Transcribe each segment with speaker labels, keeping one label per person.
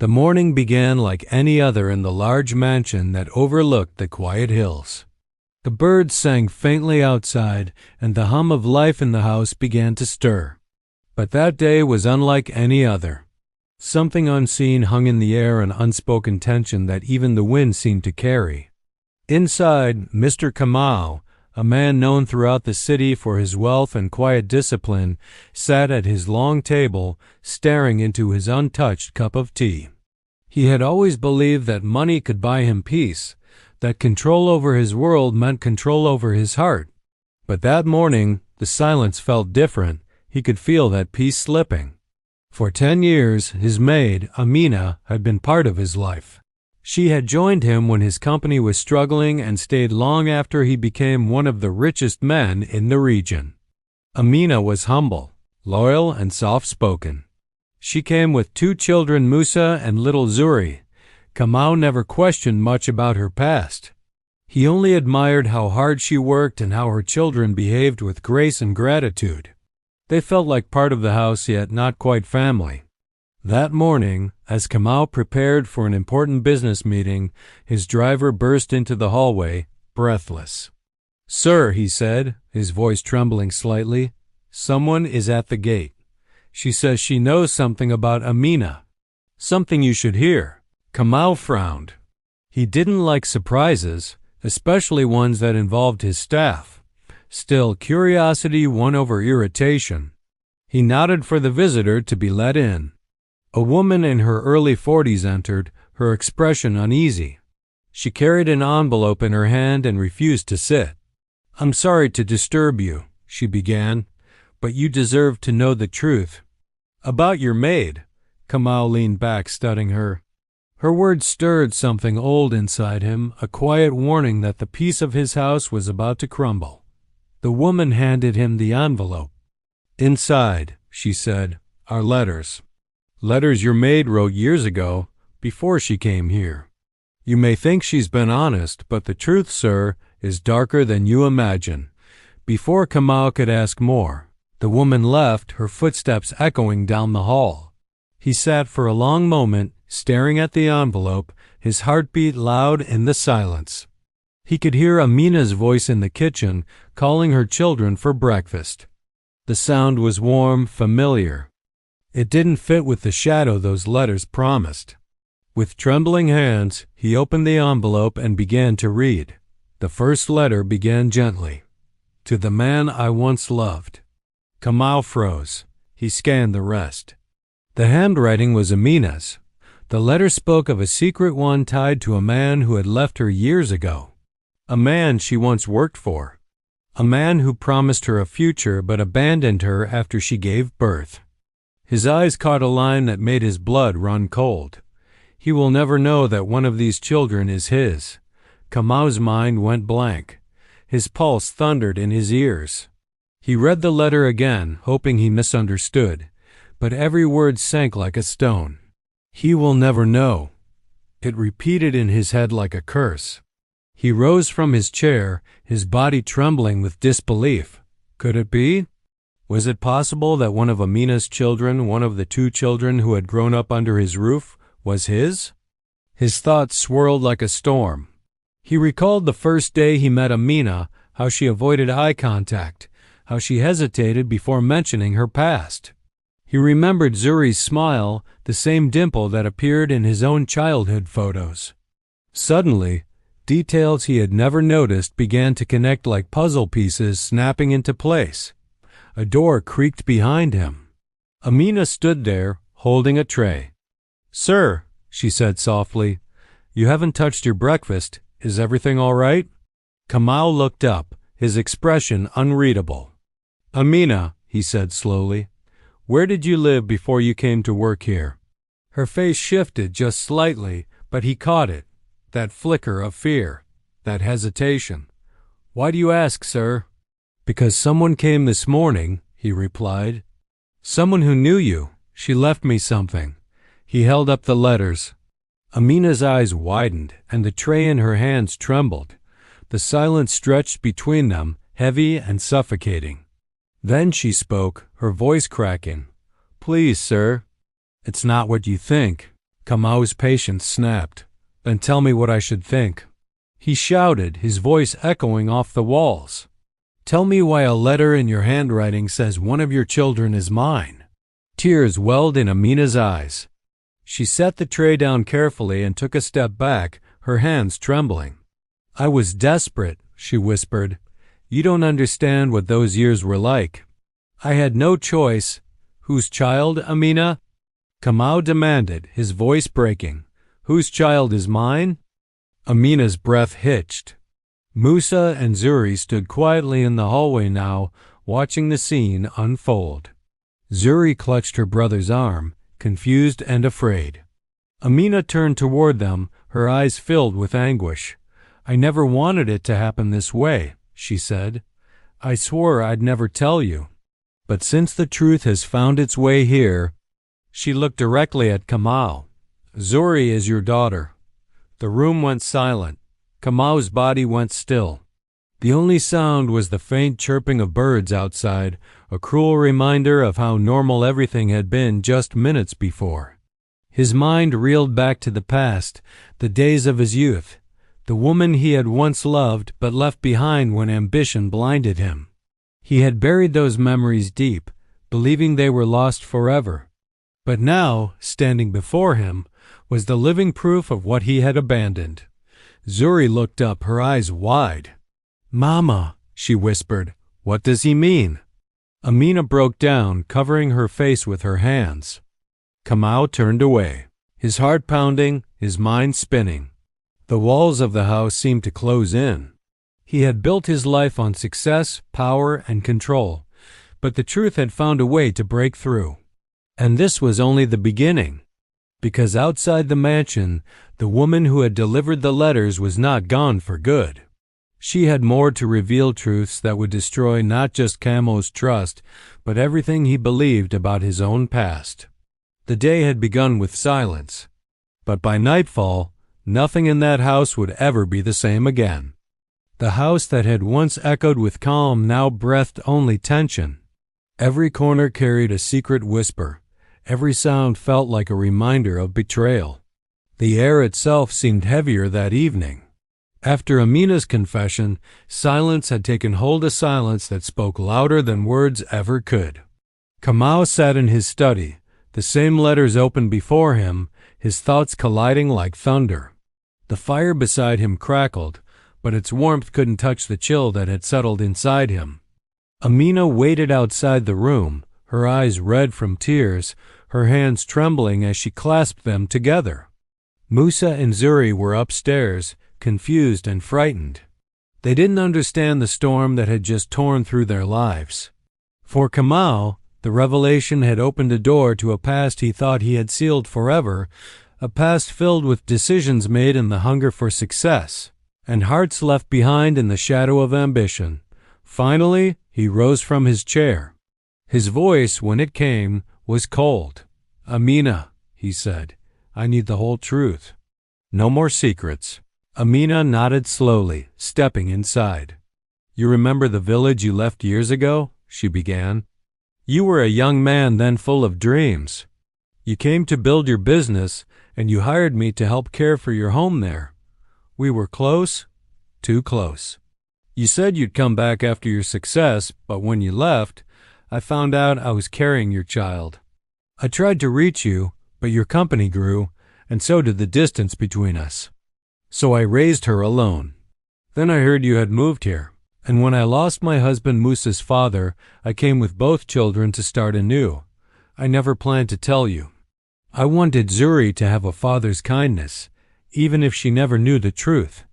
Speaker 1: The morning began like any other in the large mansion that overlooked the quiet hills. The birds sang faintly outside, and the hum of life in the house began to stir. But that day was unlike any other. Something unseen hung in the air, an unspoken tension that even the wind seemed to carry. Inside, Mr. Kamau, a man known throughout the city for his wealth and quiet discipline, sat at his long table, staring into his untouched cup of tea. He had always believed that money could buy him peace, that control over his world meant control over his heart. But that morning, the silence felt different. He could feel that peace slipping. For 10 years, his maid, Amina, had been part of his life. She had joined him when his company was struggling and stayed long after he became one of the richest men in the region. Amina was humble, loyal, and soft-spoken. She came with 2 children, Musa and little Zuri. Kamau never questioned much about her past. He only admired how hard she worked and how her children behaved with grace and gratitude. They felt like part of the house, yet not quite family. That morning, as Kamau prepared for an important business meeting, his driver burst into the hallway, breathless. "Sir," he said, his voice trembling slightly, "someone is at the gate. She says she knows something about Amina. Something you should hear." Kamau frowned. He didn't like surprises, especially ones that involved his staff. Still, curiosity won over irritation. He nodded for the visitor to be let in. A woman in her early 40s entered, her expression uneasy. She carried an envelope in her hand and refused to sit. "I'm sorry to disturb you," she began, "but you deserve to know the truth." "About your maid." Kamau leaned back, studying her. Her words stirred something old inside him, a quiet warning that the peace of his house was about to crumble. The woman handed him the envelope. "Inside," she said, "are letters. Letters your maid wrote years ago, before she came here. You may think she's been honest, but the truth, sir, is darker than you imagine." Before Kamau could ask more, the woman left, her footsteps echoing down the hall. He sat for a long moment, staring at the envelope, his heartbeat loud in the silence. He could hear Amina's voice in the kitchen, calling her children for breakfast. The sound was warm, familiar. It didn't fit with the shadow those letters promised. With trembling hands, he opened the envelope and began to read. The first letter began gently. "To the man I once loved." Kamau froze. He scanned the rest. The handwriting was Amina's. The letter spoke of a secret one tied to a man who had left her years ago. A man she once worked for. A man who promised her a future but abandoned her after she gave birth. His eyes caught a line that made his blood run cold. He will never know that one of these children is his. Kamau's mind went blank. His pulse thundered in his ears. He read the letter again, hoping he misunderstood, but every word sank like a stone. "He will never know." It repeated in his head like a curse. He rose from his chair, his body trembling with disbelief. Could it be? Was it possible that one of Amina's children, one of the 2 children who had grown up under his roof, was his? His thoughts swirled like a storm. He recalled the first day he met Amina, how she avoided eye contact, how she hesitated before mentioning her past. He remembered Zuri's smile, the same dimple that appeared in his own childhood photos. Suddenly, details he had never noticed began to connect like puzzle pieces snapping into place. A door creaked behind him. Amina stood there, holding a tray. "Sir," she said softly, "you haven't touched your breakfast. Is everything all right?" Kamau looked up, his expression unreadable. "Amina," he said slowly, "where did you live before you came to work here?" Her face shifted just slightly, but he caught it, that flicker of fear, that hesitation. "Why do you ask, sir?" "Because someone came this morning," he replied. "Someone who knew you. She left me something." He held up the letters. Amina's eyes widened, and the tray in her hands trembled. The silence stretched between them, heavy and suffocating. Then she spoke, her voice cracking. "Please, sir." "It's not what you think." Kamau's patience snapped. Then tell me what I should think. He shouted, his voice echoing off the walls. Tell me why a letter in your handwriting says one of your children is mine. Tears welled in Amina's eyes. She set the tray down carefully and took a step back, her hands trembling. I was desperate, she whispered. You don't understand what those years were like. I had no choice. Whose child, Amina? Kamau demanded, his voice breaking. Whose child is mine? Amina's breath hitched. Musa and Zuri stood quietly in the hallway now, watching the scene unfold. Zuri clutched her brother's arm, confused and afraid. Amina turned toward them, her eyes filled with anguish. I never wanted it to happen this way, she said. I swore I'd never tell you. But since the truth has found its way here, she looked directly at Kamau. Zuri is your daughter. The room went silent. Kamau's body went still. The only sound was the faint chirping of birds outside, a cruel reminder of how normal everything had been just minutes before. His mind reeled back to the past, the days of his youth, the woman he had once loved but left behind when ambition blinded him. He had buried those memories deep, believing they were lost forever. But now, standing before him, was the living proof of what he had abandoned. Zuri looked up, her eyes wide. Mama, she whispered, what does he mean? Amina broke down, covering her face with her hands. Kamau turned away, his heart pounding, his mind spinning. The walls of the house seemed to close in. He had built his life on success, power, and control, but the truth had found a way to break through. And this was only the beginning, because outside the mansion, the woman who had delivered the letters was not gone for good. She had more to reveal, truths that would destroy not just Camo's trust, but everything he believed about his own past. The day had begun with silence, but by nightfall, nothing in that house would ever be the same again. The house that had once echoed with calm now breathed only tension. Every corner carried a secret whisper. Every sound felt like a reminder of betrayal. The air itself seemed heavier that evening. After Amina's confession, silence had taken hold of silence that spoke louder than words ever could. Kamau sat in his study, the same letters open before him, his thoughts colliding like thunder. The fire beside him crackled, but its warmth couldn't touch the chill that had settled inside him. Amina waited outside the room, her eyes red from tears, her hands trembling as she clasped them together. Musa and Zuri were upstairs, confused and frightened. They didn't understand the storm that had just torn through their lives. For Kamau, the revelation had opened a door to a past he thought he had sealed forever, a past filled with decisions made in the hunger for success, and hearts left behind in the shadow of ambition. Finally, he rose from his chair. His voice, when it came, was cold. Amina, he said, I need the whole truth. No more secrets. Amina nodded slowly, stepping inside. You remember the village you left years ago? She began. You were a young man then, full of dreams. You came to build your business, and you hired me to help care for your home there. We were close, too close. You said you'd come back after your success, but when you left, I found out I was carrying your child. I tried to reach you, but your company grew, and so did the distance between us. So I raised her alone. Then I heard you had moved here, and when I lost my husband Musa's father, I came with both children to start anew. I never planned to tell you. I wanted Zuri to have a father's kindness, even if she never knew the truth.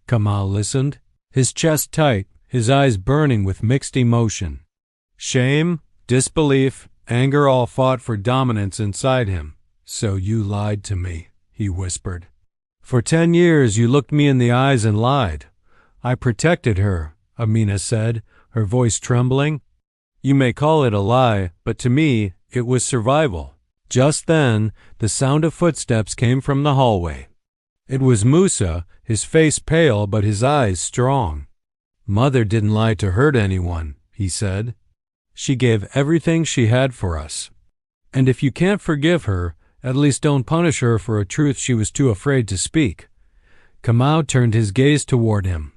Speaker 1: Kamau listened, his chest tight, his eyes burning with mixed emotion. Shame, disbelief, anger all fought for dominance inside him. So you lied to me, he whispered. For 10 years you looked me in the eyes and lied. I protected her, Amina said, her voice trembling. You may call it a lie, but to me it was survival. Just then, the sound of footsteps came from the hallway. It was Musa, his face pale but his eyes strong. Mother didn't lie to hurt anyone, he said. She gave everything she had for us. And if you can't forgive her, At least don't punish her for a truth she was too afraid to speak. Kamau turned his gaze toward him.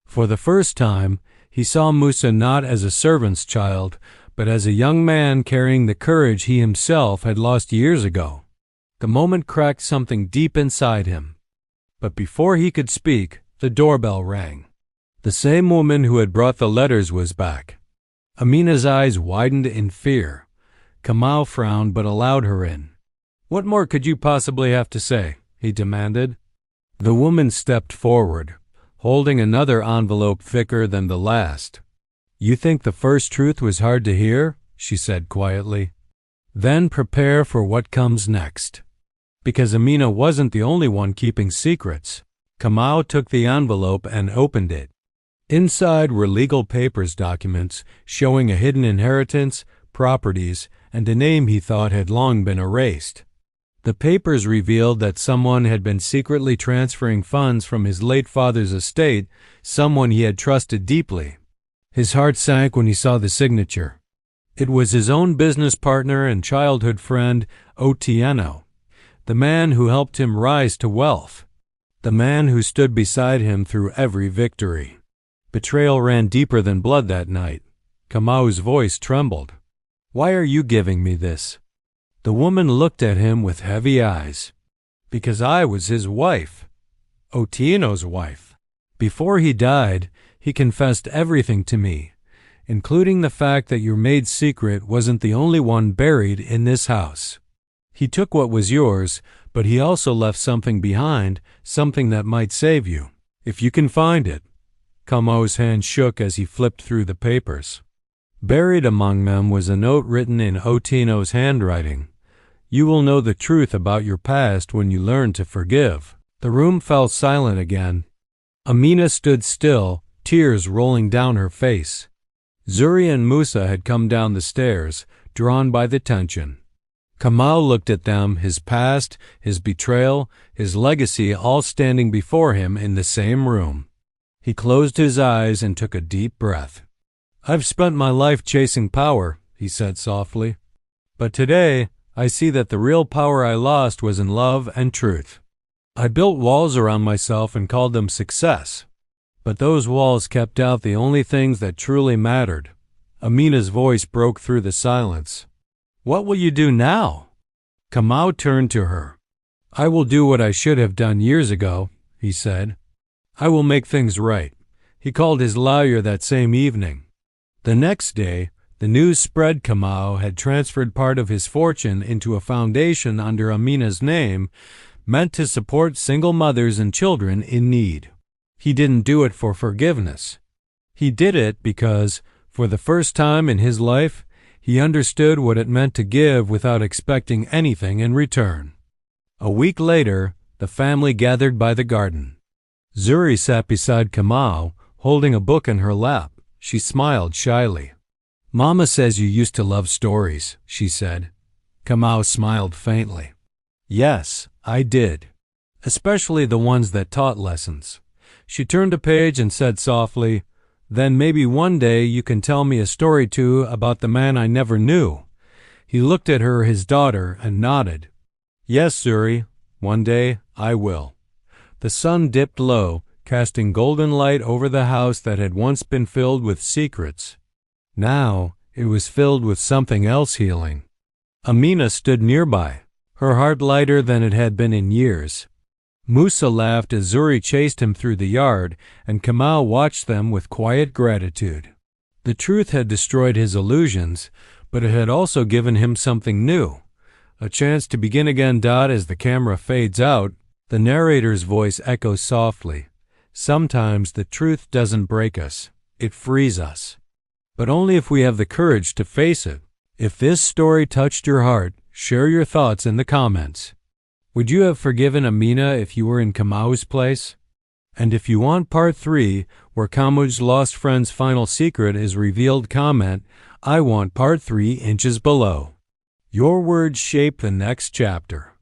Speaker 1: For the first time, he saw Musa not as a servant's child, but as a young man carrying the courage he himself had lost years ago. The moment cracked something deep inside him. But before he could speak, the doorbell rang. The same woman who had brought the letters was back. Amina's eyes widened in fear. Kamau frowned but allowed her in. "What more could you possibly have to say?" he demanded. The woman stepped forward, holding another envelope thicker than the last. "You think the first truth was hard to hear?" she said quietly. "Then prepare for what comes next." Because Amina wasn't the only one keeping secrets. Kamau took the envelope and opened it. Inside were legal papers documents showing a hidden inheritance, properties, and a name he thought had long been erased. The papers revealed that someone had been secretly transferring funds from his late father's estate, someone he had trusted deeply. His heart sank when he saw the signature. It was his own business partner and childhood friend, Otieno, the man who helped him rise to wealth, the man who stood beside him through every victory. Betrayal ran deeper than blood that night. Kamau's voice trembled. "Why are you giving me this?" The woman looked at him with heavy eyes. "Because I was his wife, Otieno's wife. Before he died, he confessed everything to me, including the fact that your maid's secret wasn't the only one buried in this house. He took what was yours, but he also left something behind, something that might save you, if you can find it." Kamau's hand shook as he flipped through the papers. Buried among them was a note written in Otieno's handwriting. "You will know the truth about your past when you learn to forgive." The room fell silent again. Amina stood still, tears rolling down her face. Zuri and Musa had come down the stairs, drawn by the tension. Kamau looked at them, his past, his betrayal, his legacy all standing before him in the same room. He closed his eyes and took a deep breath. "I've spent my life chasing power," he said softly. "But today, I see that the real power I lost was in love and truth. I built walls around myself and called them success. But those walls kept out the only things that truly mattered." Amina's voice broke through the silence. "What will you do now?" Kamau turned to her. "I will do what I should have done years ago," he said. "I will make things right." He called his lawyer that same evening. The next day, the news spread Kamau had transferred part of his fortune into a foundation under Amina's name, meant to support single mothers and children in need. He didn't do it for forgiveness. He did it because, for the first time in his life, he understood what it meant to give without expecting anything in return. A week later, the family gathered by the garden. Zuri sat beside Kamau, holding a book in her lap. She smiled shyly. "Mama says you used to love stories," she said. Kamau smiled faintly. "Yes, I did. Especially the ones that taught lessons." She turned a page and said softly, "Then maybe one day you can tell me a story too about the man I never knew." He looked at her, his daughter, and nodded. "Yes, Zuri, one day I will." The sun dipped low, casting golden light over the house that had once been filled with secrets. Now it was filled with something else healing. Amina stood nearby, her heart lighter than it had been in years. Musa laughed as Zuri chased him through the yard, and Kamau watched them with quiet gratitude. The truth had destroyed his illusions, but it had also given him something new, a chance to begin again. As the camera fades out, the narrator's voice echoes softly. "Sometimes the truth doesn't break us, it frees us. But only if we have the courage to face it." If this story touched your heart, share your thoughts in the comments. Would you have forgiven Amina if you were in Kamau's place? And if you want part 3, where Kamau's lost friend's final secret is revealed, comment, "I want part 3" inches below. Your words shape the next chapter.